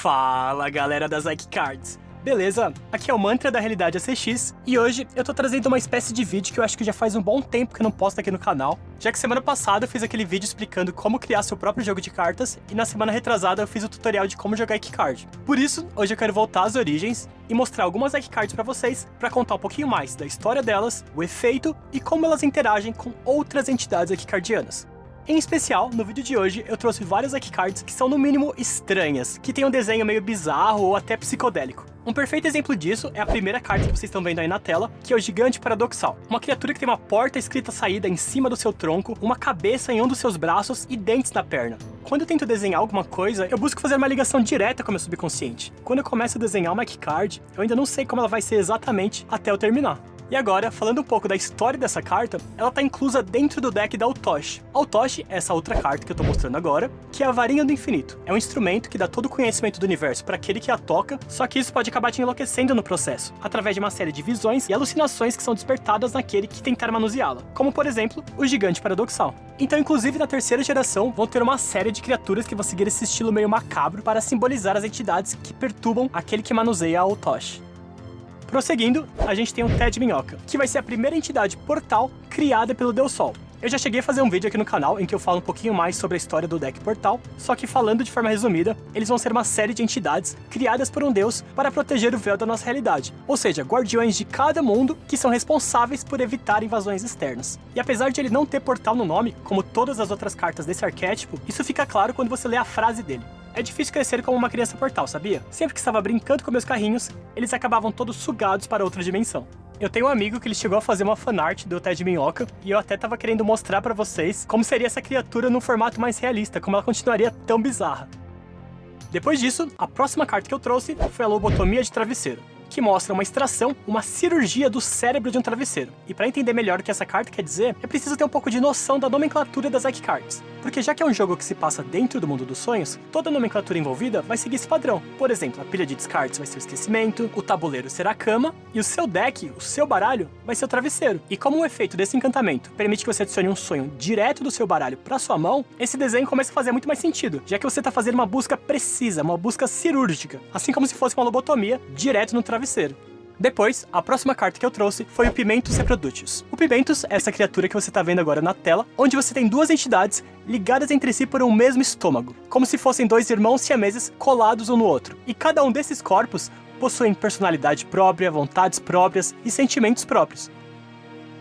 Fala galera das Ike Cards, beleza? Aqui é o Mantra da Realidade ACX e hoje eu tô trazendo uma espécie de vídeo que eu acho que já faz um bom tempo que eu não posto aqui no canal, já que semana passada eu fiz aquele vídeo explicando como criar seu próprio jogo de cartas e na semana retrasada eu fiz o tutorial de como jogar Ike Card. Por isso, hoje eu quero voltar às origens e mostrar algumas Ike Cards pra vocês, pra contar um pouquinho mais da história delas, o efeito e como elas interagem com outras entidades Ike Cardianas. Em especial, no vídeo de hoje, eu trouxe várias Ike Cards que são no mínimo estranhas, que tem um desenho meio bizarro ou até psicodélico. Um perfeito exemplo disso é a primeira carta que vocês estão vendo aí na tela, que é o Gigante Paradoxal. Uma criatura que tem uma porta escrita saída em cima do seu tronco, uma cabeça em um dos seus braços e dentes na perna. Quando eu tento desenhar alguma coisa, eu busco fazer uma ligação direta com o meu subconsciente. Quando eu começo a desenhar uma Ike Card, eu ainda não sei como ela vai ser exatamente até eu terminar. E agora, falando um pouco da história dessa carta, ela tá inclusa dentro do deck da Autoshi. A Autoshi é essa outra carta que eu tô mostrando agora, que é a Varinha do Infinito. É um instrumento que dá todo o conhecimento do universo para aquele que a toca, só que isso pode acabar te enlouquecendo no processo, através de uma série de visões e alucinações que são despertadas naquele que tentar manuseá-la, como por exemplo, o Gigante Paradoxal. Então, inclusive na terceira geração, vão ter uma série de criaturas que vão seguir esse estilo meio macabro para simbolizar as entidades que perturbam aquele que manuseia a Autoshi. Prosseguindo, a gente tem o Ted Minhoca, que vai ser a primeira entidade portal criada pelo Deus Sol. Eu já cheguei a fazer um vídeo aqui no canal em que eu falo um pouquinho mais sobre a história do deck portal, só que falando de forma resumida, eles vão ser uma série de entidades criadas por um deus para proteger o véu da nossa realidade, ou seja, guardiões de cada mundo que são responsáveis por evitar invasões externas. E apesar de ele não ter portal no nome, como todas as outras cartas desse arquétipo, isso fica claro quando você lê a frase dele. É difícil crescer como uma criança portal, sabia? Sempre que estava brincando com meus carrinhos, eles acabavam todos sugados para outra dimensão. Eu tenho um amigo que ele chegou a fazer uma fanart do Ted Minhoca, e eu até tava querendo mostrar pra vocês como seria essa criatura num formato mais realista, como ela continuaria tão bizarra. Depois disso, a próxima carta que eu trouxe foi a Lobotomia de Travesseiro, que mostra uma extração, uma cirurgia do cérebro de um travesseiro. E para entender melhor o que essa carta quer dizer, é preciso ter um pouco de noção da nomenclatura das Ike Cards. Porque já que é um jogo que se passa dentro do mundo dos sonhos, toda a nomenclatura envolvida vai seguir esse padrão. Por exemplo, a pilha de descartes vai ser o esquecimento, o tabuleiro será a cama, e o seu deck, o seu baralho, vai ser o travesseiro. E como o efeito desse encantamento permite que você adicione um sonho direto do seu baralho para sua mão, esse desenho começa a fazer muito mais sentido, já que você está fazendo uma busca precisa, uma busca cirúrgica, assim como se fosse uma lobotomia direto no travesseiro. Depois, a próxima carta que eu trouxe foi o Pimentus Reproductus. O Pimentus é essa criatura que você está vendo agora na tela, onde você tem duas entidades ligadas entre si por um mesmo estômago, como se fossem dois irmãos siameses colados um no outro. E cada um desses corpos possuem personalidade própria, vontades próprias e sentimentos próprios.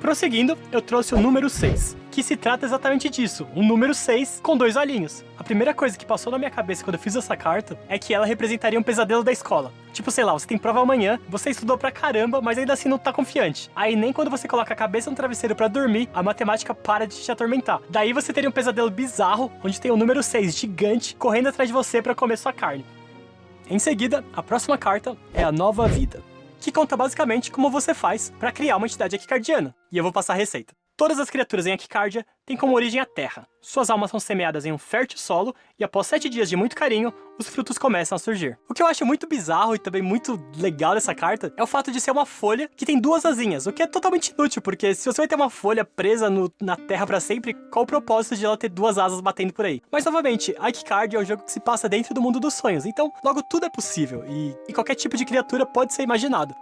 Prosseguindo, eu trouxe o número 6, que se trata exatamente disso, um número 6 com dois olhinhos. A primeira coisa que passou na minha cabeça quando eu fiz essa carta é que ela representaria um pesadelo da escola. Tipo, sei lá, você tem prova amanhã, você estudou pra caramba, mas ainda assim não tá confiante. Aí nem quando você coloca a cabeça no travesseiro pra dormir, a matemática para de te atormentar. Daí você teria um pesadelo bizarro, onde tem o número 6 gigante correndo atrás de você pra comer sua carne. Em seguida, a próxima carta é a Nova Vida, que conta basicamente como você faz para criar uma entidade Ike Cardiana. E eu vou passar a receita. Todas as criaturas em Ike Cardia têm como origem a terra. Suas almas são semeadas em um fértil solo e após 7 dias de muito carinho, os frutos começam a surgir. O que eu acho muito bizarro e também muito legal dessa carta é o fato de ser uma folha que tem duas asinhas, o que é totalmente inútil, porque se você vai ter uma folha presa na terra para sempre, qual o propósito de ela ter duas asas batendo por aí? Mas novamente, Ike Card é um jogo que se passa dentro do mundo dos sonhos, então logo tudo é possível e qualquer tipo de criatura pode ser imaginado.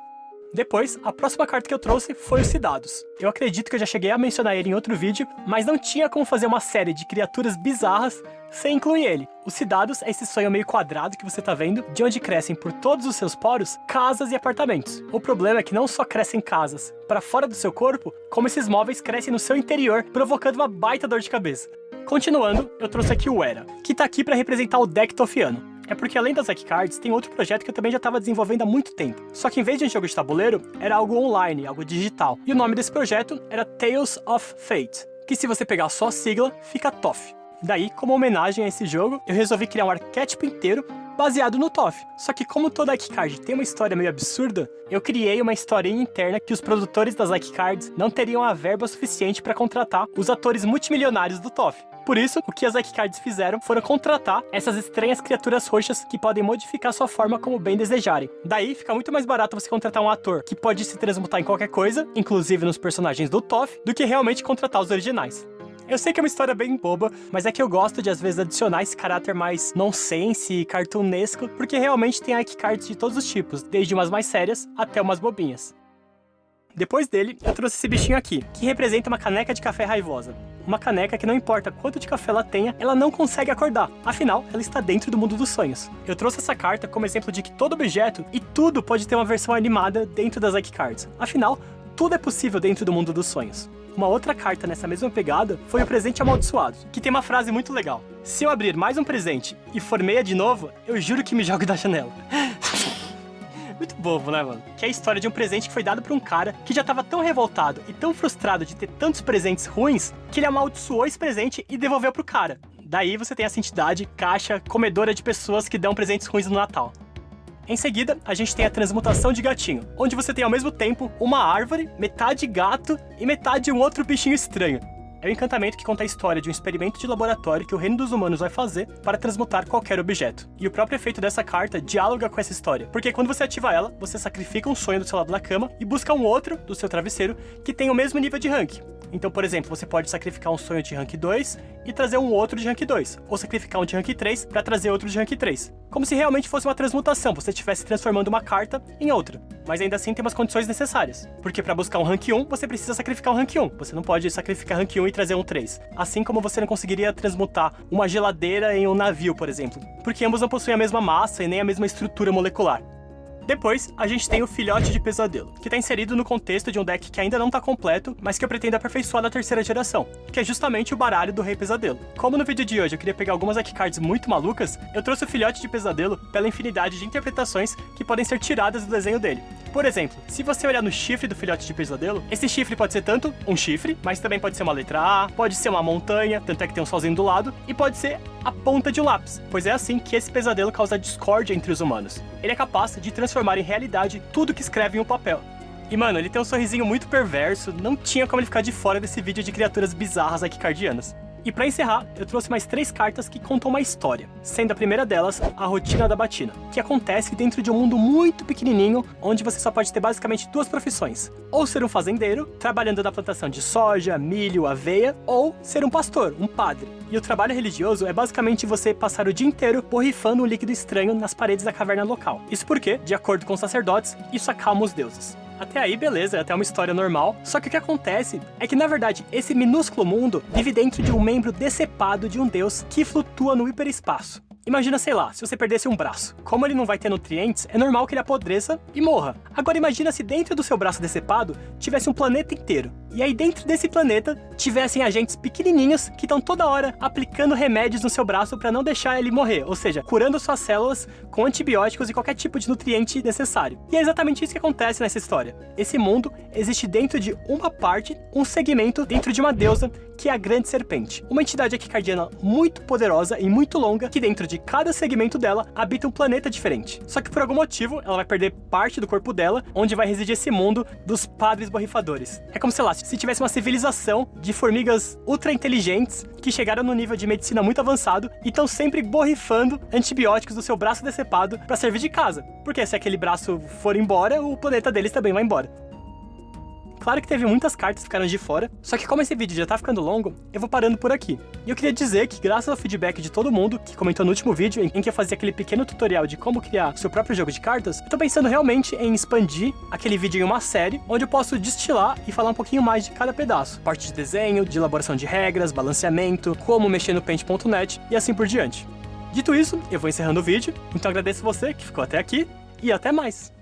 Depois, a próxima carta que eu trouxe foi o Cidados. Eu acredito que eu já cheguei a mencionar ele em outro vídeo, mas não tinha como fazer uma série de criaturas bizarras sem incluir ele. O Cidados é esse sonho meio quadrado que você tá vendo, de onde crescem por todos os seus poros casas e apartamentos. O problema é que não só crescem casas para fora do seu corpo, como esses móveis crescem no seu interior, provocando uma baita dor de cabeça. Continuando, eu trouxe aqui o Era, que tá aqui para representar o deck Tofiano. É porque além das Ike Cards, tem outro projeto que eu também já estava desenvolvendo há muito tempo. Só que em vez de um jogo de tabuleiro, era algo online, algo digital. E o nome desse projeto era Tales of Fate, que se você pegar só a sigla, fica TOF. Daí, como homenagem a esse jogo, eu resolvi criar um arquétipo inteiro baseado no TOF. Só que como toda Ike Card tem uma história meio absurda, eu criei uma historinha interna que os produtores das Ike Cards não teriam a verba suficiente para contratar os atores multimilionários do TOF. Por isso, o que as Ike Cards fizeram foram contratar essas estranhas criaturas roxas que podem modificar sua forma como bem desejarem. Daí, fica muito mais barato você contratar um ator que pode se transmutar em qualquer coisa, inclusive nos personagens do TOF, do que realmente contratar os originais. Eu sei que é uma história bem boba, mas é que eu gosto de às vezes adicionar esse caráter mais nonsense e cartunesco, porque realmente tem Ike Cards de todos os tipos, desde umas mais sérias até umas bobinhas. Depois dele, eu trouxe esse bichinho aqui, que representa uma caneca de café raivosa. Uma caneca que não importa quanto de café ela tenha, ela não consegue acordar. Afinal, ela está dentro do mundo dos sonhos. Eu trouxe essa carta como exemplo de que todo objeto e tudo pode ter uma versão animada dentro das Ike Cards. Afinal, tudo é possível dentro do mundo dos sonhos. Uma outra carta nessa mesma pegada foi o presente amaldiçoado, que tem uma frase muito legal. Se eu abrir mais um presente e for meia de novo, eu juro que me jogo da janela. Muito bobo, né, mano? Que é a história de um presente que foi dado pra um cara que já tava tão revoltado e tão frustrado de ter tantos presentes ruins que ele amaldiçoou esse presente e devolveu pro cara. Daí você tem essa entidade, caixa, comedora de pessoas que dão presentes ruins no Natal. Em seguida, a gente tem a transmutação de gatinho, onde você tem ao mesmo tempo uma árvore, metade gato e metade um outro bichinho estranho. É um encantamento que conta a história de um experimento de laboratório que o reino dos humanos vai fazer para transmutar qualquer objeto. E o próprio efeito dessa carta dialoga com essa história, porque quando você ativa ela, você sacrifica um sonho do seu lado da cama e busca um outro do seu travesseiro que tem o mesmo nível de rank. Então, por exemplo, você pode sacrificar um sonho de rank 2 e trazer um outro de rank 2, ou sacrificar um de rank 3 para trazer outro de rank 3. Como se realmente fosse uma transmutação, você estivesse transformando uma carta em outra. Mas ainda assim tem umas condições necessárias, porque para buscar um rank 1, você precisa sacrificar um rank 1. Você não pode sacrificar rank 1 e trazer um 3. Assim como você não conseguiria transmutar uma geladeira em um navio, por exemplo, porque ambos não possuem a mesma massa e nem a mesma estrutura molecular. Depois, a gente tem o Filhote de Pesadelo, que está inserido no contexto de um deck que ainda não está completo, mas que eu pretendo aperfeiçoar na terceira geração, que é justamente o baralho do Rei Pesadelo. Como no vídeo de hoje eu queria pegar algumas Ike Cards muito malucas, eu trouxe o Filhote de Pesadelo pela infinidade de interpretações que podem ser tiradas do desenho dele. Por exemplo, se você olhar no chifre do Filhote de Pesadelo, esse chifre pode ser tanto um chifre, mas também pode ser uma letra A, pode ser uma montanha, tanto é que tem um solzinho do lado, e pode ser a ponta de um lápis, pois é assim que esse pesadelo causa discórdia entre os humanos. Ele é capaz de transformar em realidade tudo que escreve em um papel. E mano, ele tem um sorrisinho muito perverso, não tinha como ele ficar de fora desse vídeo de criaturas bizarras Ike Cardianas. E pra encerrar, eu trouxe mais 3 cartas que contam uma história, sendo a primeira delas a Rotina da Batina, que acontece dentro de um mundo muito pequenininho, onde você só pode ter basicamente 2 profissões, ou ser um fazendeiro, trabalhando na plantação de soja, milho, aveia, ou ser um pastor, um padre. E o trabalho religioso é basicamente você passar o dia inteiro borrifando um líquido estranho nas paredes da caverna local. Isso porque, de acordo com os sacerdotes, isso acalma os deuses. Até aí, beleza, é até uma história normal, só que o que acontece é que, na verdade, esse minúsculo mundo vive dentro de um membro decepado de um deus que flutua no hiperespaço. Imagina, sei lá, se você perdesse um braço. Como ele não vai ter nutrientes, é normal que ele apodreça e morra. Agora imagina se dentro do seu braço decepado tivesse um planeta inteiro. E aí dentro desse planeta tivessem agentes pequenininhos que estão toda hora aplicando remédios no seu braço para não deixar ele morrer. Ou seja, curando suas células com antibióticos e qualquer tipo de nutriente necessário. E é exatamente isso que acontece nessa história. Esse mundo existe dentro de uma parte, um segmento dentro de uma deusa, que é a Grande Serpente. Uma entidade Ike Cardiana muito poderosa e muito longa, que dentro de cada segmento dela habita um planeta diferente. Só que por algum motivo, ela vai perder parte do corpo dela, onde vai residir esse mundo dos padres borrifadores. É como, sei lá, se tivesse uma civilização de formigas ultra inteligentes que chegaram no nível de medicina muito avançado e estão sempre borrifando antibióticos do seu braço decepado para servir de casa. Porque se aquele braço for embora, o planeta deles também vai embora. Claro que teve muitas cartas que ficaram de fora, só que como esse vídeo já tá ficando longo, eu vou parando por aqui. E eu queria dizer que graças ao feedback de todo mundo que comentou no último vídeo, em que eu fazia aquele pequeno tutorial de como criar seu próprio jogo de cartas, eu tô pensando realmente em expandir aquele vídeo em uma série, onde eu posso destilar e falar um pouquinho mais de cada pedaço. Parte de desenho, de elaboração de regras, balanceamento, como mexer no Paint.net e assim por diante. Dito isso, eu vou encerrando o vídeo, então agradeço você que ficou até aqui e até mais!